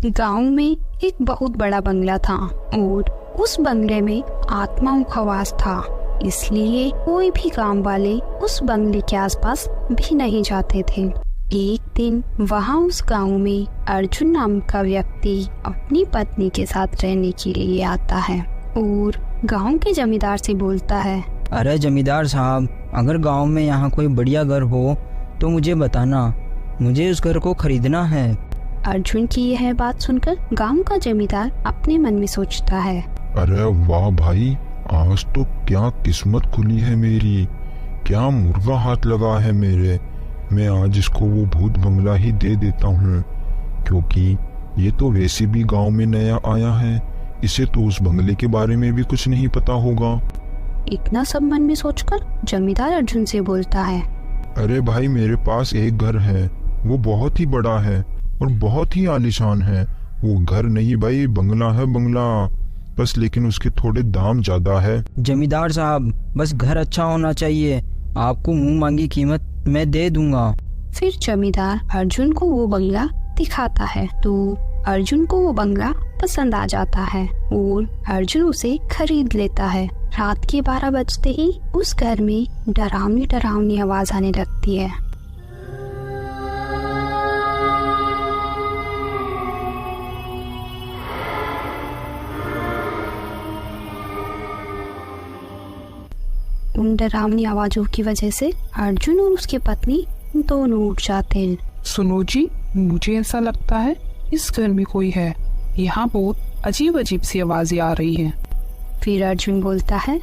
गांव में एक बहुत बड़ा बंगला था और उस बंगले में आत्माओं का वास था, इसलिए कोई भी गांव वाले उस बंगले के आसपास भी नहीं जाते थे। एक दिन वहां उस गांव में अर्जुन नाम का व्यक्ति अपनी पत्नी के साथ रहने के लिए आता है और गांव के जमींदार से बोलता है, अरे जमींदार साहब, अगर गांव में यहाँ कोई बढ़िया घर हो तो मुझे बताना, मुझे उस घर को खरीदना है। अर्जुन की यह बात सुनकर गांव का जमींदार अपने मन में सोचता है, अरे वाह भाई, आज तो क्या किस्मत खुली है मेरी, क्या मुर्गा हाथ लगा है मेरे। मैं आज इसको वो भूत बंगला ही दे देता हूँ, क्योंकि ये तो वैसे भी गांव में नया आया है, इसे तो उस बंगले के बारे में भी कुछ नहीं पता होगा। इतना सब मन में सोचकर जमींदार अर्जुन से बोलता है, अरे भाई, मेरे पास एक घर है, वो बहुत ही बड़ा है और बहुत ही आलीशान है। वो घर नहीं भाई, बंगला है बंगला, बस लेकिन उसके थोड़े दाम ज्यादा है। जमींदार साहब, बस घर अच्छा होना चाहिए, आपको मुंह मांगी कीमत मैं दे दूंगा। फिर जमींदार अर्जुन को वो बंगला दिखाता है तो अर्जुन को वो बंगला पसंद आ जाता है और अर्जुन उसे खरीद लेता है। रात के 12 बजते ही उस घर में डरावनी डरावनी आवाज आने लगती है। उन डरावनी आवाजों की वजह से अर्जुन और उसकी पत्नी दोनों उठ जाते हैं। सुनो जी, मुझे ऐसा लगता है इस घर में कोई है, यहाँ बहुत अजीब अजीब सी आवाजें आ रही हैं। फिर अर्जुन बोलता है,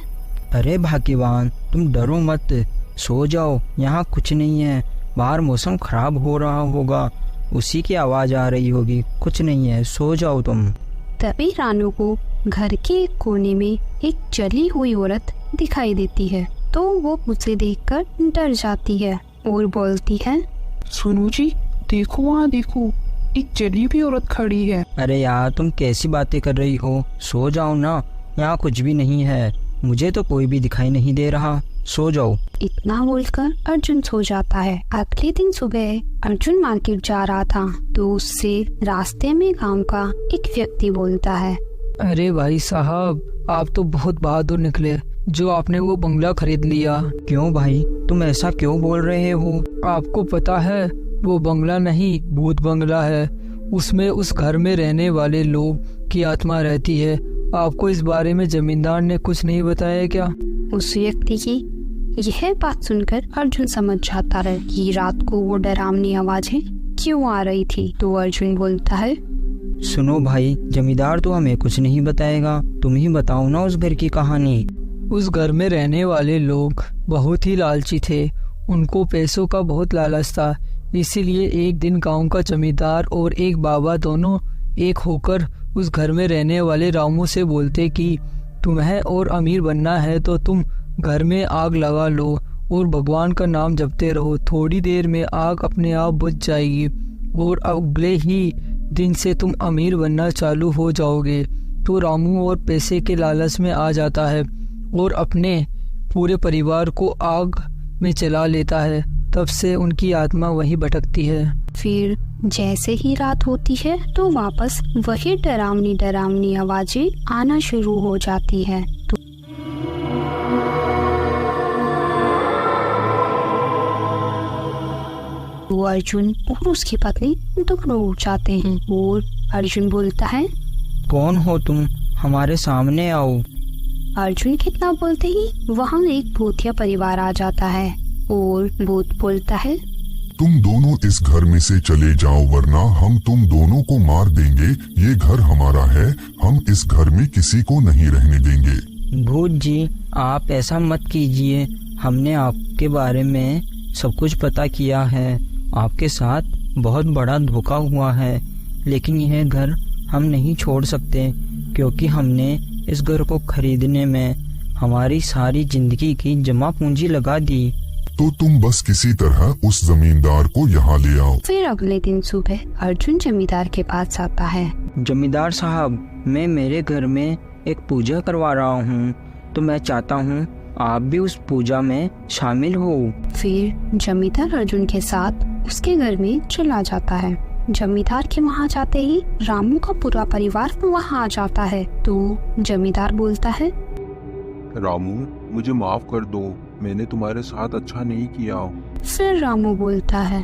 अरे भाग्यवान, तुम डरो मत, सो जाओ, यहाँ कुछ नहीं है, बाहर मौसम खराब हो रहा होगा, उसी की आवाज आ रही होगी, कुछ नहीं है, सो जाओ तुम। तभी रानू को घर के एक कोने में एक जली हुई औरत दिखाई देती है तो वो उसे देखकर डर जाती है और बोलती है, सुनो जी, देखो वहाँ देखो, एक जली हुई औरत खड़ी है। अरे यार, तुम कैसी बातें कर रही हो, सो जाओ ना, यहाँ कुछ भी नहीं है, मुझे तो कोई भी दिखाई नहीं दे रहा, सो जाओ। इतना बोलकर अर्जुन सो जाता है। अगले दिन सुबह अर्जुन मार्केट जा रहा था तो उससे रास्ते में गांव का एक व्यक्ति बोलता है, अरे भाई साहब, आप तो बहुत बहादुर निकले जो आपने वो बंगला खरीद लिया। क्यों भाई, तुम ऐसा क्यों बोल रहे हो? आपको पता है वो बंगला नहीं, भूत बंगला है, उसमें उस घर में रहने वाले लोग की आत्मा रहती है। आपको इस बारे में जमींदार ने कुछ नहीं बताया क्या? उस व्यक्ति की यह बात सुनकर अर्जुन समझ जाता है कि रात को वो डरावनी आवाजें क्यों आ रही थी। तो अर्जुन बोलता है, सुनो भाई, जमींदार तो हमें कुछ नहीं बताएगा, तुम ही बताओ ना उस घर की कहानी। उस घर में रहने वाले लोग बहुत ही लालची थे, उनको पैसों का बहुत लालच था, इसीलिए एक दिन गांव का जमींदार और एक बाबा दोनों एक होकर उस घर में रहने वाले रामू से बोलते कि तुम्हें और अमीर बनना है तो तुम घर में आग लगा लो और भगवान का नाम जपते रहो, थोड़ी देर में आग अपने आप बुझ जाएगी और अगले ही दिन से तुम अमीर बनना चालू हो जाओगे। तो रामू और पैसे के लालच में आ जाता है और अपने पूरे परिवार को आग में चला लेता है। तब से उनकी आत्मा वहीं भटकती है। फिर जैसे ही रात होती है तो वापस वही डरावनी डरावनी आवाजें आना शुरू हो जाती है। तो अर्जुन और उसकी पत्नी दोनों उठ जाते हैं और अर्जुन बोलता है, कौन हो तुम, हमारे सामने आओ। अर्जुन कितना बोलते ही वहाँ एक भूतिया परिवार आ जाता है और भूत बोलता है, तुम दोनों इस घर में से चले जाओ वरना हम तुम दोनों को मार देंगे। ये घर हमारा है, हम इस घर में किसी को नहीं रहने देंगे। भूत जी, आप ऐसा मत कीजिए, हमने आपके बारे में सब कुछ पता किया है, आपके साथ बहुत बड़ा धोखा हुआ है, लेकिन यह घर हम नहीं छोड़ सकते क्योंकि हमने इस घर को खरीदने में हमारी सारी जिंदगी की जमा पूंजी लगा दी। तो तुम बस किसी तरह उस जमींदार को यहाँ ले आओ। फिर अगले दिन सुबह अर्जुन जमींदार के पास आता है। जमींदार साहब, मैं मेरे घर में एक पूजा करवा रहा हूँ, तो मैं चाहता हूँ आप भी उस पूजा में शामिल हो। फिर जमींदार अर्जुन के साथ उसके घर में चला जाता है। जमींदार के वहाँ जाते ही रामू का पूरा परिवार वहाँ आ जाता है। तो जमींदार बोलता है, रामू, मुझे माफ कर दो, मैंने तुम्हारे साथ अच्छा नहीं किया। फिर रामू बोलता है,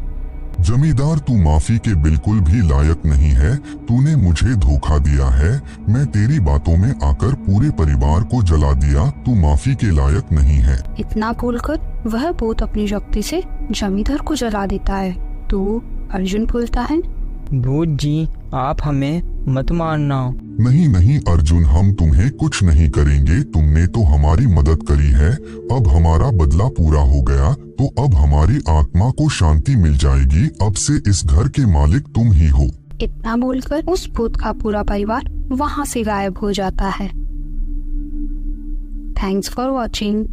जमींदार, तू माफी के बिल्कुल भी लायक नहीं है। तूने मुझे धोखा दिया है। मैं तेरी बातों में आकर पूरे परिवार को जला दिया। तू माफी के लायक नहीं है। इतना बोलकर वह भूत अपनी शक्ति से जमींदार को जला देता है। तो अर्जुन बोलता है, भूत जी, आप हमें मत मारना। नहीं नहीं अर्जुन, हम तुम्हें कुछ नहीं करेंगे। तुमने तो हमारी मदद करी है। अब हमारा बदला पूरा हो गया, तो अब हमारी आत्मा को शांति मिल जाएगी। अब से इस घर के मालिक तुम ही हो। इतना बोलकर उस भूत का पूरा परिवार वहाँ से गायब हो जाता है। Thanks for watching.